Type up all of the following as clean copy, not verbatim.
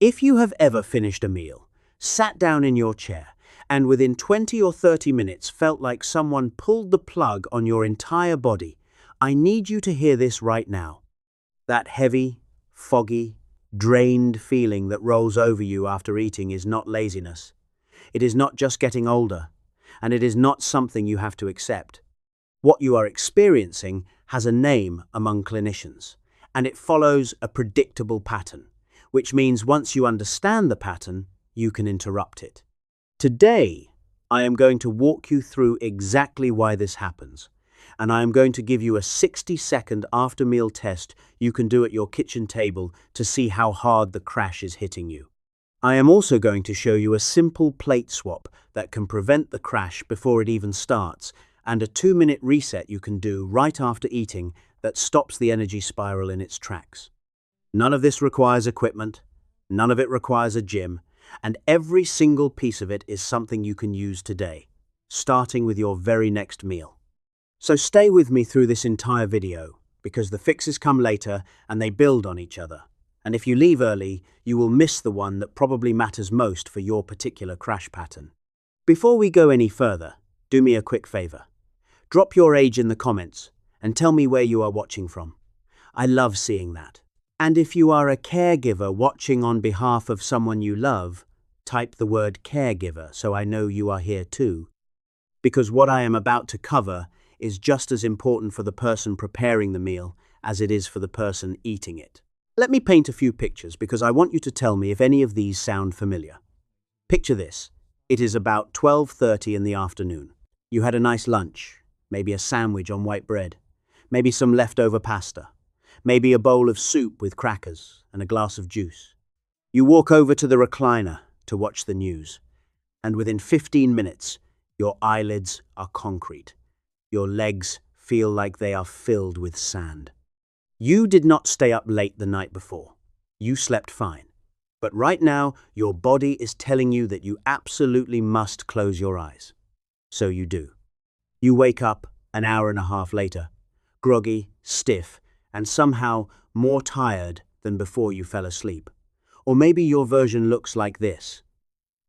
If you have ever finished a meal, sat down in your chair, and within 20 or 30 minutes felt like someone pulled the plug on your entire body, I need you to hear this right now. That heavy, foggy, drained feeling that rolls over you after eating is not laziness. It is not just getting older, and it is not something you have to accept. What you are experiencing has a name among clinicians, and it follows a predictable pattern, which means once you understand the pattern, you can interrupt it. Today, I am going to walk you through exactly why this happens, and I am going to give you a 60-second after-meal test you can do at your kitchen table to see how hard the crash is hitting you. I am also going to show you a simple plate swap that can prevent the crash before it even starts, and a 2-minute reset you can do right after eating that stops the energy spiral in its tracks. None of this requires equipment, none of it requires a gym, and every single piece of it is something you can use today, starting with your very next meal. So stay with me through this entire video, because the fixes come later and they build on each other. And if you leave early, you will miss the one that probably matters most for your particular crash pattern. Before we go any further, do me a quick favor. Drop your age in the comments and tell me where you are watching from. I love seeing that. And if you are a caregiver watching on behalf of someone you love, type the word caregiver so I know you are here too. Because what I am about to cover is just as important for the person preparing the meal as it is for the person eating it. Let me paint a few pictures because I want you to tell me if any of these sound familiar. Picture this. It is about 12:30 in the afternoon. You had a nice lunch, maybe a sandwich on white bread, maybe some leftover pasta, maybe a bowl of soup with crackers and a glass of juice. You walk over to the recliner to watch the news, and within 15 minutes, your eyelids are concrete. Your legs feel like they are filled with sand. You did not stay up late the night before. You slept fine. But right now, your body is telling you that you absolutely must close your eyes. So you do. You wake up an hour and a half later, groggy, stiff, and somehow more tired than before you fell asleep. Or maybe your version looks like this.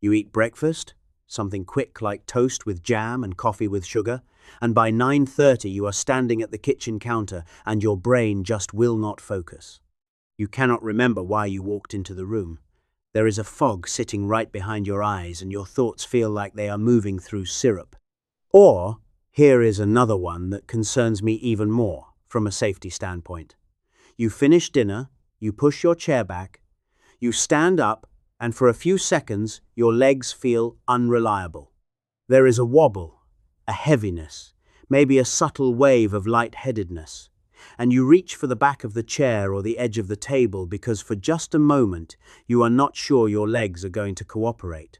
You eat breakfast, something quick like toast with jam and coffee with sugar, and by 9:30 you are standing at the kitchen counter and your brain just will not focus. You cannot remember why you walked into the room. There is a fog sitting right behind your eyes and your thoughts feel like they are moving through syrup. Or, here is another one that concerns me even more from a safety standpoint. You finish dinner, you push your chair back, you stand up, and for a few seconds your legs feel unreliable. There is a wobble, a heaviness, maybe a subtle wave of lightheadedness, and you reach for the back of the chair or the edge of the table because for just a moment you are not sure your legs are going to cooperate.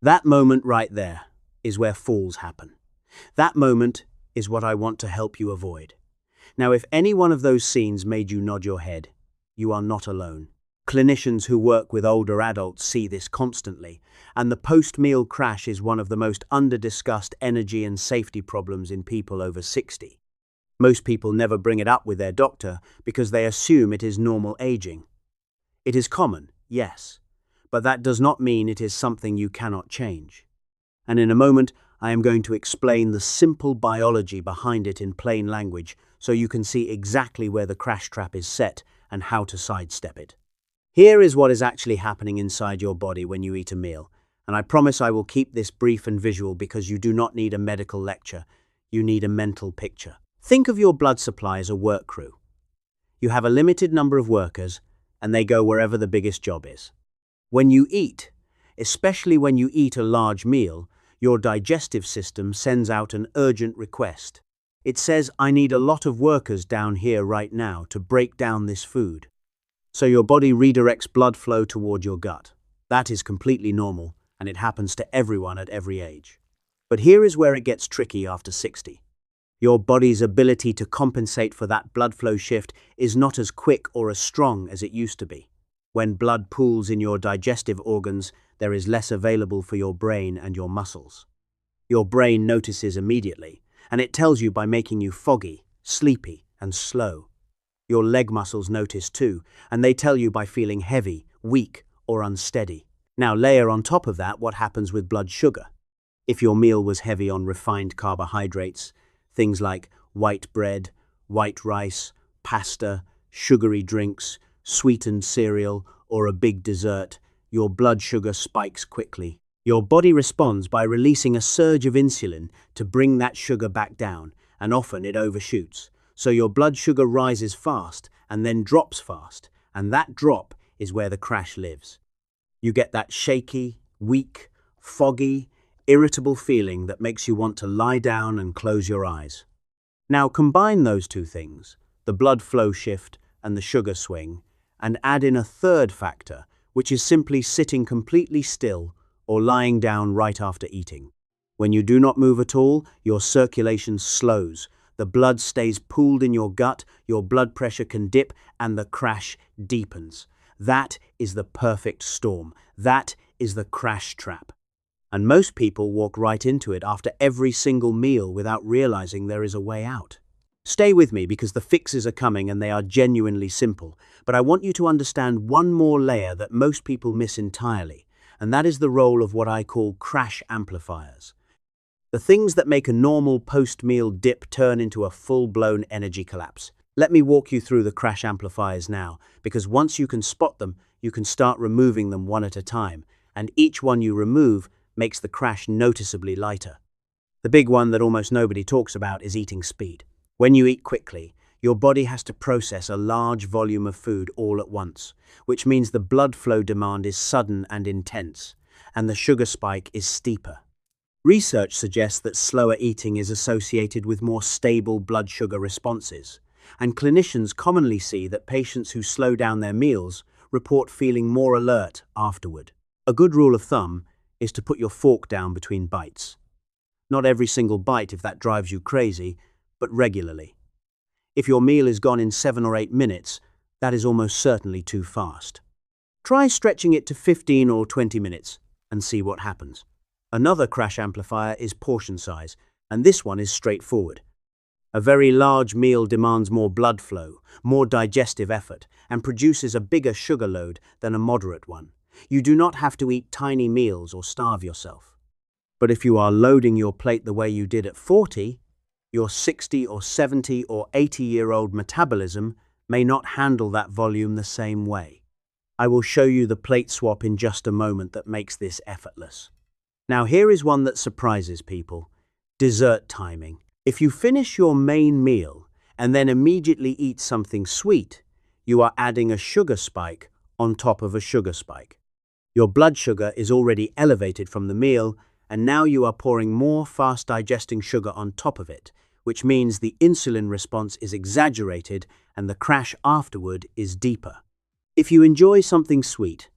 That moment right there is where falls happen. That moment is what I want to help you avoid. Now, if any one of those scenes made you nod your head, you are not alone. Clinicians who work with older adults see this constantly, and the post-meal crash is one of the most under-discussed energy and safety problems in people over 60. Most people never bring it up with their doctor because they assume it is normal aging. It is common, yes, but that does not mean it is something you cannot change. And in a moment, I am going to explain the simple biology behind it in plain language so you can see exactly where the crash trap is set and how to sidestep it. Here is what is actually happening inside your body when you eat a meal, and I promise I will keep this brief and visual because you do not need a medical lecture, you need a mental picture. Think of your blood supply as a work crew. You have a limited number of workers, and they go wherever the biggest job is. When you eat, especially when you eat a large meal, your digestive system sends out an urgent request. It says, I need a lot of workers down here right now to break down this food. So your body redirects blood flow toward your gut. That is completely normal, and it happens to everyone at every age. But here is where it gets tricky after 60. Your body's ability to compensate for that blood flow shift is not as quick or as strong as it used to be. When blood pools in your digestive organs, there is less available for your brain and your muscles. Your brain notices immediately, and it tells you by making you foggy, sleepy, and slow. Your leg muscles notice too, and they tell you by feeling heavy, weak, or unsteady. Now layer on top of that what happens with blood sugar. If your meal was heavy on refined carbohydrates, things like white bread, white rice, pasta, sugary drinks, sweetened cereal, or a big dessert, your blood sugar spikes quickly. Your body responds by releasing a surge of insulin to bring that sugar back down, and often it overshoots. So your blood sugar rises fast and then drops fast, and that drop is where the crash lives. You get that shaky, weak, foggy, irritable feeling that makes you want to lie down and close your eyes. Now combine those two things, the blood flow shift and the sugar swing, and add in a third factor, which is simply sitting completely still or lying down right after eating. When you do not move at all, your circulation slows, the blood stays pooled in your gut, your blood pressure can dip, and the crash deepens. That is the perfect storm. That is the crash trap. And most people walk right into it after every single meal without realizing there is a way out. Stay with me because the fixes are coming and they are genuinely simple, but I want you to understand one more layer that most people miss entirely, and that is the role of what I call crash amplifiers. The things that make a normal post-meal dip turn into a full-blown energy collapse. Let me walk you through the crash amplifiers now, because once you can spot them, you can start removing them one at a time, and each one you remove makes the crash noticeably lighter. The big one that almost nobody talks about is eating speed. When you eat quickly, your body has to process a large volume of food all at once, which means the blood flow demand is sudden and intense, and the sugar spike is steeper. Research suggests that slower eating is associated with more stable blood sugar responses, and clinicians commonly see that patients who slow down their meals report feeling more alert afterward. A good rule of thumb is to put your fork down between bites. Not every single bite if that drives you crazy, but regularly. If your meal is gone in 7 or 8 minutes, that is almost certainly too fast. Try stretching it to 15 or 20 minutes and see what happens. Another crash amplifier is portion size, and this one is straightforward. A very large meal demands more blood flow, more digestive effort, and produces a bigger sugar load than a moderate one. You do not have to eat tiny meals or starve yourself. But if you are loading your plate the way you did at 40, your 60 or 70 or 80-year-old metabolism may not handle that volume the same way. I will show you the plate swap in just a moment that makes this effortless. Now here is one that surprises people: dessert timing. If you finish your main meal and then immediately eat something sweet, you are adding a sugar spike on top of a sugar spike. Your blood sugar is already elevated from the meal, and now you are pouring more fast-digesting sugar on top of it, which means the insulin response is exaggerated and the crash afterward is deeper. If you enjoy something sweet,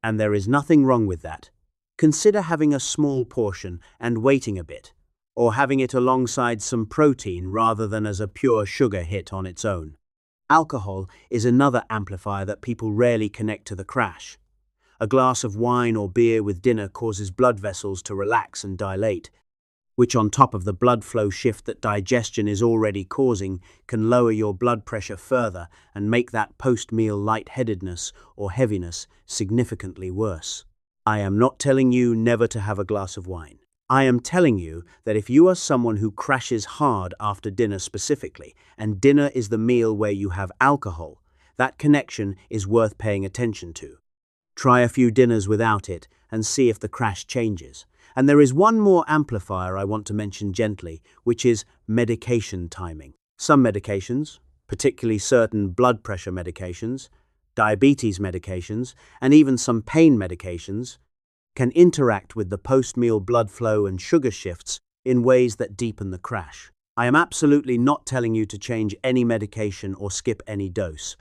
and there is nothing wrong with that, consider having a small portion and waiting a bit, or having it alongside some protein rather than as a pure sugar hit on its own. Alcohol is another amplifier that people rarely connect to the crash. A glass of wine or beer with dinner causes blood vessels to relax and dilate, which on top of the blood flow shift that digestion is already causing can lower your blood pressure further and make that post-meal lightheadedness or heaviness significantly worse. I am not telling you never to have a glass of wine. I am telling you that if you are someone who crashes hard after dinner specifically, and dinner is the meal where you have alcohol, that connection is worth paying attention to. Try a few dinners without it and see if the crash changes. And there is one more amplifier I want to mention gently, which is medication timing. Some medications, particularly certain blood pressure medications, diabetes medications, and even some pain medications, can interact with the post-meal blood flow and sugar shifts in ways that deepen the crash. I am absolutely not telling you to change any medication or skip any dose.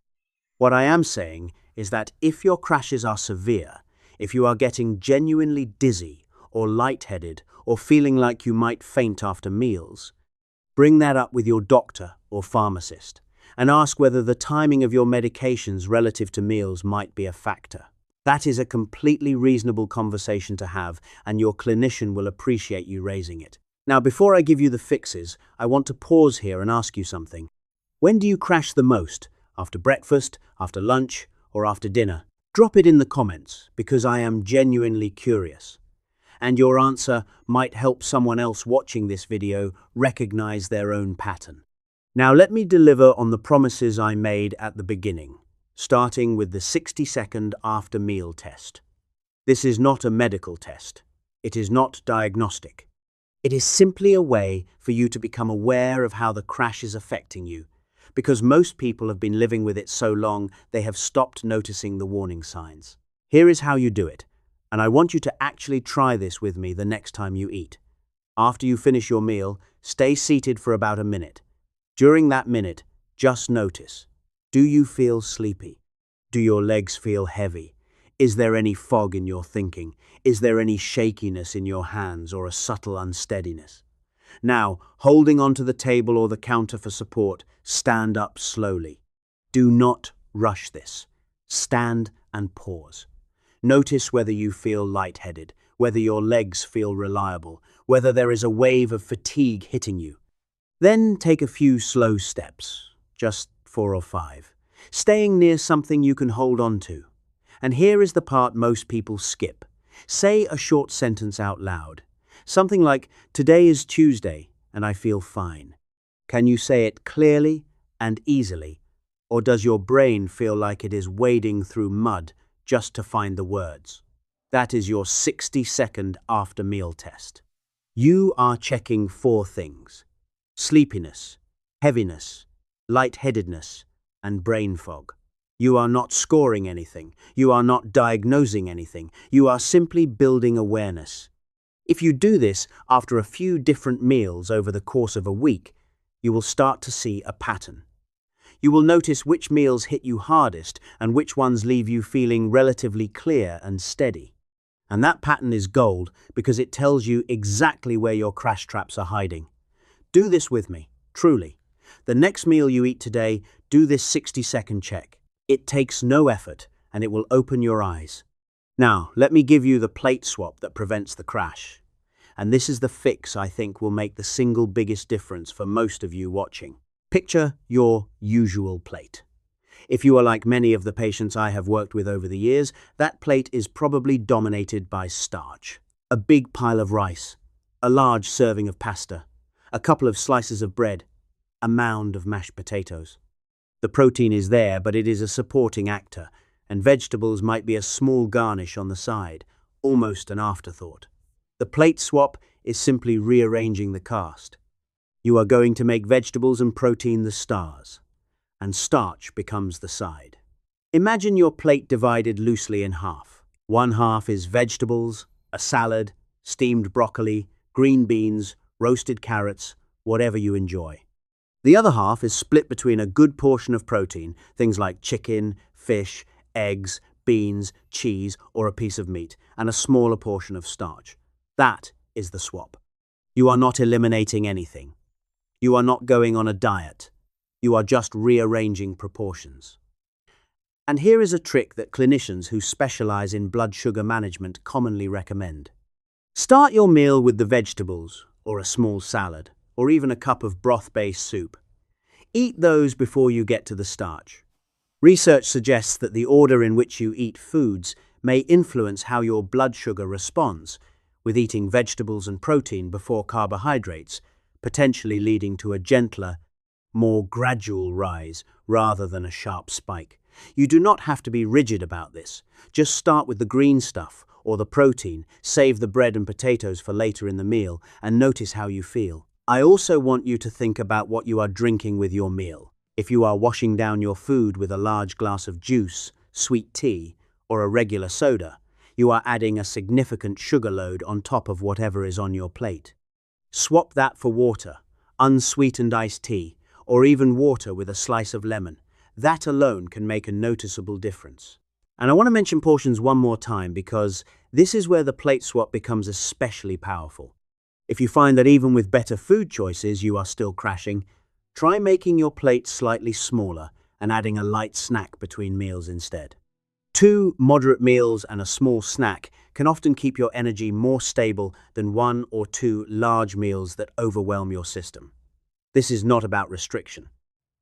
What I am saying is that if your crashes are severe, if you are getting genuinely dizzy or lightheaded or feeling like you might faint after meals, bring that up with your doctor or pharmacist and ask whether the timing of your medications relative to meals might be a factor. That is a completely reasonable conversation to have, and your clinician will appreciate you raising it. Now, before I give you the fixes, I want to pause here and ask you something. When do you crash the most? After breakfast, after lunch, or after dinner? Drop it in the comments because I am genuinely curious. And your answer might help someone else watching this video recognize their own pattern. Now let me deliver on the promises I made at the beginning, starting with the 60-second after meal test. This is not a medical test. It is not diagnostic. It is simply a way for you to become aware of how the crash is affecting you, because most people have been living with it so long they have stopped noticing the warning signs. Here is how you do it, and I want you to actually try this with me the next time you eat. After you finish your meal, stay seated for about a minute. During that minute, just notice. Do you feel sleepy? Do your legs feel heavy? Is there any fog in your thinking? Is there any shakiness in your hands or a subtle unsteadiness? Now, holding onto the table or the counter for support, stand up slowly. Do not rush this. Stand and pause. Notice whether you feel lightheaded, whether your legs feel reliable, whether there is a wave of fatigue hitting you. Then take a few slow steps, just 4 or 5, staying near something you can hold on to. And here is the part most people skip. Say a short sentence out loud. Something like, "Today is Tuesday and I feel fine." Can you say it clearly and easily, or does your brain feel like it is wading through mud just to find the words? That is your 60-second after meal test. You are checking 4 things: sleepiness, heaviness, lightheadedness, and brain fog. You are not scoring anything. You are not diagnosing anything. You are simply building awareness. If you do this after a few different meals over the course of a week, you will start to see a pattern. You will notice which meals hit you hardest and which ones leave you feeling relatively clear and steady. And that pattern is gold because it tells you exactly where your crash traps are hiding. Do this with me, truly. The next meal you eat today, do this 60-second check. It takes no effort and it will open your eyes. Now, let me give you the plate swap that prevents the crash. And this is the fix I think will make the single biggest difference for most of you watching. Picture your usual plate. If you are like many of the patients I have worked with over the years, that plate is probably dominated by starch. A big pile of rice, a large serving of pasta, a couple of slices of bread, a mound of mashed potatoes. The protein is there, but it is a supporting actor, and vegetables might be a small garnish on the side, almost an afterthought. The plate swap is simply rearranging the cast. You are going to make vegetables and protein the stars, and starch becomes the side. Imagine your plate divided loosely in half. One half is vegetables, a salad, steamed broccoli, green beans, roasted carrots, whatever you enjoy. The other half is split between a good portion of protein, things like chicken, fish, eggs, beans, cheese, or a piece of meat, and a smaller portion of starch. That is the swap. You are not eliminating anything. You are not going on a diet. You are just rearranging proportions. And here is a trick that clinicians who specialize in blood sugar management commonly recommend. Start your meal with the vegetables, or a small salad, or even a cup of broth-based soup. Eat those before you get to the starch. Research suggests that the order in which you eat foods may influence how your blood sugar responds, with eating vegetables and protein before carbohydrates, potentially leading to a gentler, more gradual rise rather than a sharp spike. You do not have to be rigid about this. Just start with the green stuff or the protein, save the bread and potatoes for later in the meal, and notice how you feel. I also want you to think about what you are drinking with your meal. If you are washing down your food with a large glass of juice, sweet tea, or a regular soda, you are adding a significant sugar load on top of whatever is on your plate. Swap that for water, unsweetened iced tea, or even water with a slice of lemon. That alone can make a noticeable difference. And I want to mention portions one more time because this is where the plate swap becomes especially powerful. If you find that even with better food choices you are still crashing, try making your plate slightly smaller and adding a light snack between meals instead. 2 moderate meals and a small snack can often keep your energy more stable than 1 or 2 large meals that overwhelm your system. This is not about restriction.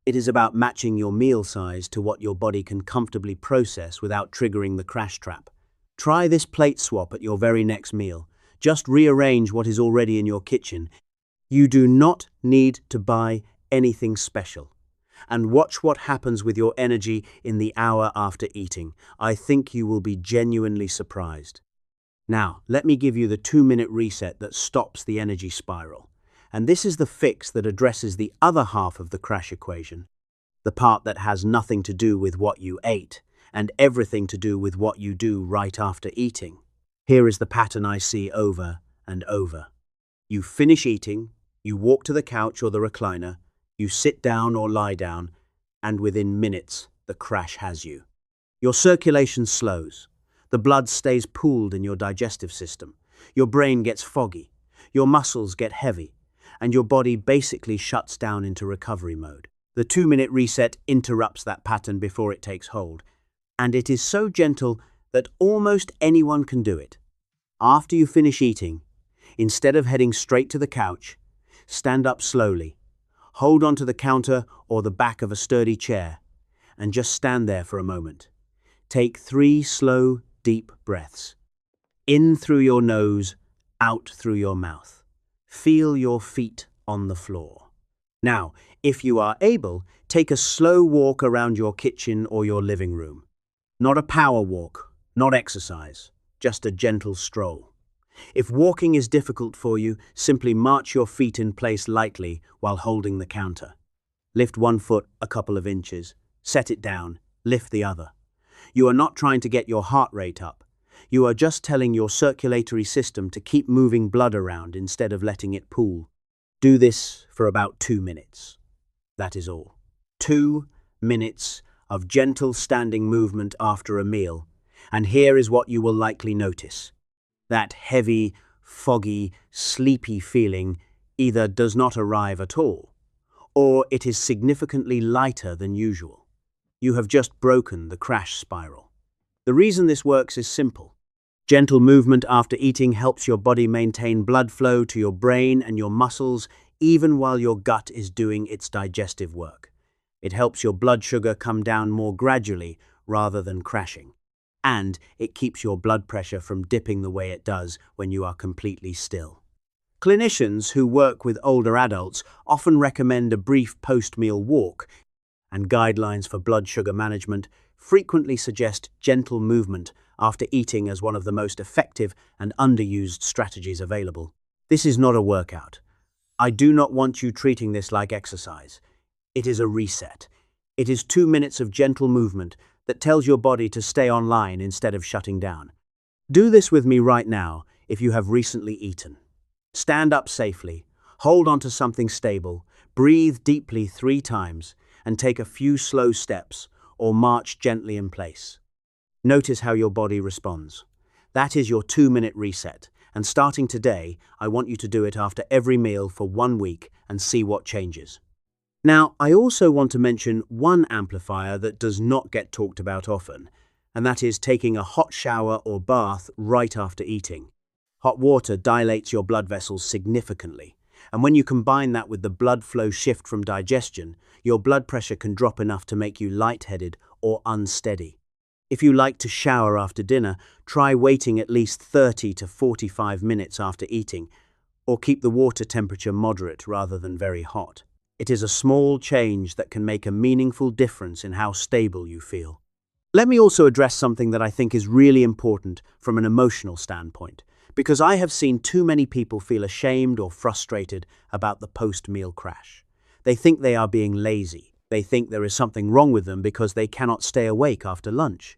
It is about matching your meal size to what your body can comfortably process without triggering the crash trap. Try this plate swap at your very next meal. Just rearrange what is already in your kitchen. You do not need to buy anything special. And watch what happens with your energy in the hour after eating. I think you will be genuinely surprised. Now, let me give you the 2-minute reset that stops the energy spiral. And this is the fix that addresses the other half of the crash equation, the part that has nothing to do with what you ate and everything to do with what you do right after eating. Here is the pattern I see over and over. You finish eating, you walk to the couch or the recliner, you sit down or lie down, and within minutes, the crash has you. Your circulation slows. The blood stays pooled in your digestive system. Your brain gets foggy. Your muscles get heavy. And your body basically shuts down into recovery mode. The 2-minute reset interrupts that pattern before it takes hold. And it is so gentle that almost anyone can do it. After you finish eating, instead of heading straight to the couch, stand up slowly. Hold onto the counter or the back of a sturdy chair, and just stand there for a moment. Take 3 slow, deep breaths. In through your nose, out through your mouth. Feel your feet on the floor. Now, if you are able, take a slow walk around your kitchen or your living room. Not a power walk, not exercise, just a gentle stroll. If walking is difficult for you, simply march your feet in place lightly while holding the counter. Lift one foot a couple of inches, set it down, lift the other. You are not trying to get your heart rate up. You are just telling your circulatory system to keep moving blood around instead of letting it pool. Do this for about 2 minutes. That is all. 2 minutes of gentle standing movement after a meal, and here is what you will likely notice. That heavy, foggy, sleepy feeling either does not arrive at all, or it is significantly lighter than usual. You have just broken the crash spiral. The reason this works is simple. Gentle movement after eating helps your body maintain blood flow to your brain and your muscles even while your gut is doing its digestive work. It helps your blood sugar come down more gradually rather than crashing. And it keeps your blood pressure from dipping the way it does when you are completely still. Clinicians who work with older adults often recommend a brief post-meal walk, and guidelines for blood sugar management frequently suggest gentle movement after eating as one of the most effective and underused strategies available. This is not a workout. I do not want you treating this like exercise. It is a reset. It is 2 minutes of gentle movement that tells your body to stay online instead of shutting down. Do this with me right now if you have recently eaten. Stand up safely, hold onto something stable, breathe deeply 3 times, and take a few slow steps or march gently in place. Notice how your body responds. That is your 2-minute reset, and starting today, I want you to do it after every meal for 1 week and see what changes. Now, I also want to mention one amplifier that does not get talked about often, and that is taking a hot shower or bath right after eating. Hot water dilates your blood vessels significantly, and when you combine that with the blood flow shift from digestion, your blood pressure can drop enough to make you lightheaded or unsteady. If you like to shower after dinner, try waiting at least 30 to 45 minutes after eating, or keep the water temperature moderate rather than very hot. It is a small change that can make a meaningful difference in how stable you feel. Let me also address something that I think is really important from an emotional standpoint, because I have seen too many people feel ashamed or frustrated about the post-meal crash. They think they are being lazy. They think there is something wrong with them because they cannot stay awake after lunch.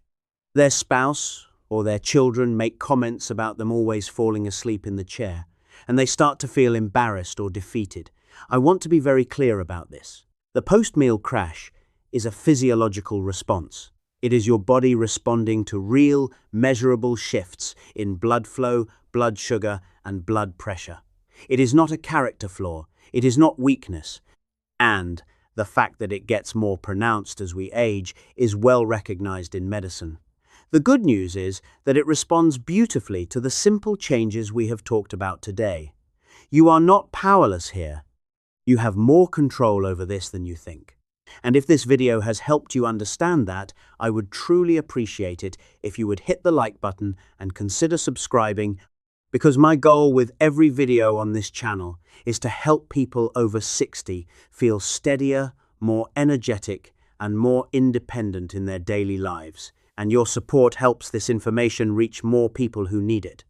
Their spouse or their children make comments about them always falling asleep in the chair, and they start to feel embarrassed or defeated. I want to be very clear about this. The post-meal crash is a physiological response. It is your body responding to real, measurable shifts in blood flow, blood sugar, and blood pressure. It is not a character flaw. It is not weakness. And the fact that it gets more pronounced as we age is well recognized in medicine. The good news is that it responds beautifully to the simple changes we have talked about today. You are not powerless here. You have more control over this than you think. And if this video has helped you understand that, I would truly appreciate it if you would hit the like button and consider subscribing, because my goal with every video on this channel is to help people over 60 feel steadier, more energetic, and more independent in their daily lives. And your support helps this information reach more people who need it.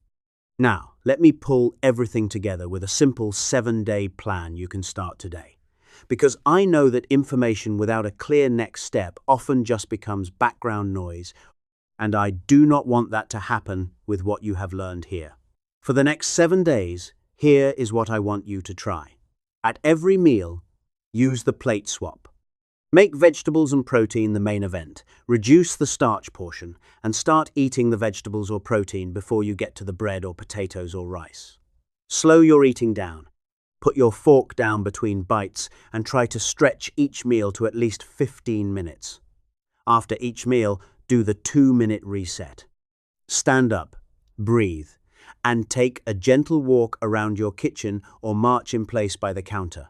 Now, let me pull everything together with a simple 7-day plan you can start today. Because I know that information without a clear next step often just becomes background noise, and I do not want that to happen with what you have learned here. For the next 7 days, here is what I want you to try. At every meal, use the plate swap. Make vegetables and protein the main event. Reduce the starch portion and start eating the vegetables or protein before you get to the bread or potatoes or rice. Slow your eating down. Put your fork down between bites and try to stretch each meal to at least 15 minutes. After each meal, do the 2-minute reset. Stand up, breathe, and take a gentle walk around your kitchen or march in place by the counter.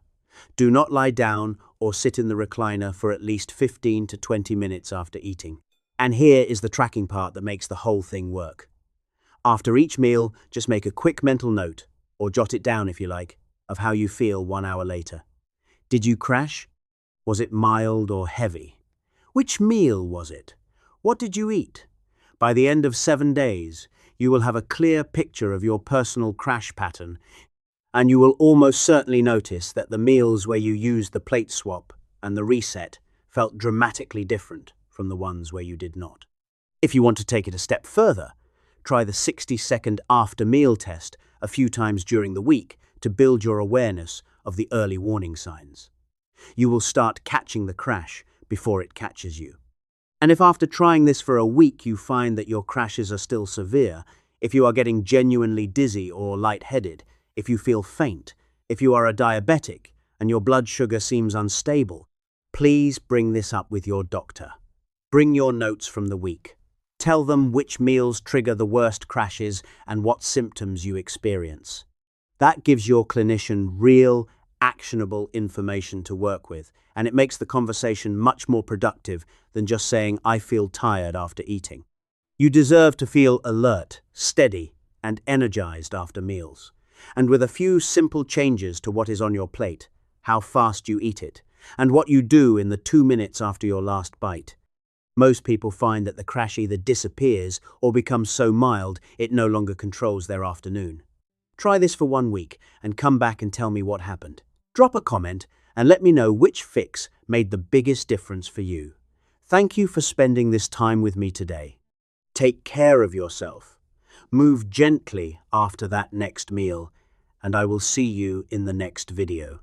Do not lie down or sit in the recliner for at least 15 to 20 minutes after eating. And here is the tracking part that makes the whole thing work. After each meal, just make a quick mental note, or jot it down if you like, of how you feel 1 hour later. Did you crash? Was it mild or heavy? Which meal was it? What did you eat? By the end of 7 days, you will have a clear picture of your personal crash pattern, and you will almost certainly notice that the meals where you used the plate swap and the reset felt dramatically different from the ones where you did not. If you want to take it a step further, try the 60-second after-meal test a few times during the week to build your awareness of the early warning signs. You will start catching the crash before it catches you. And if after trying this for a week you find that your crashes are still severe, if you are getting genuinely dizzy or lightheaded, if you feel faint, if you are a diabetic and your blood sugar seems unstable, please bring this up with your doctor. Bring your notes from the week. Tell them which meals trigger the worst crashes and what symptoms you experience. That gives your clinician real, actionable information to work with, and it makes the conversation much more productive than just saying, "I feel tired after eating." You deserve to feel alert, steady, and energized after meals. And with a few simple changes to what is on your plate, how fast you eat it, and what you do in the 2 minutes after your last bite, most people find that the crash either disappears or becomes so mild it no longer controls their afternoon. Try this for 1 week and come back and tell me what happened. Drop a comment and let me know which fix made the biggest difference for you. Thank you for spending this time with me today. Take care of yourself. Move gently after that next meal, and I will see you in the next video.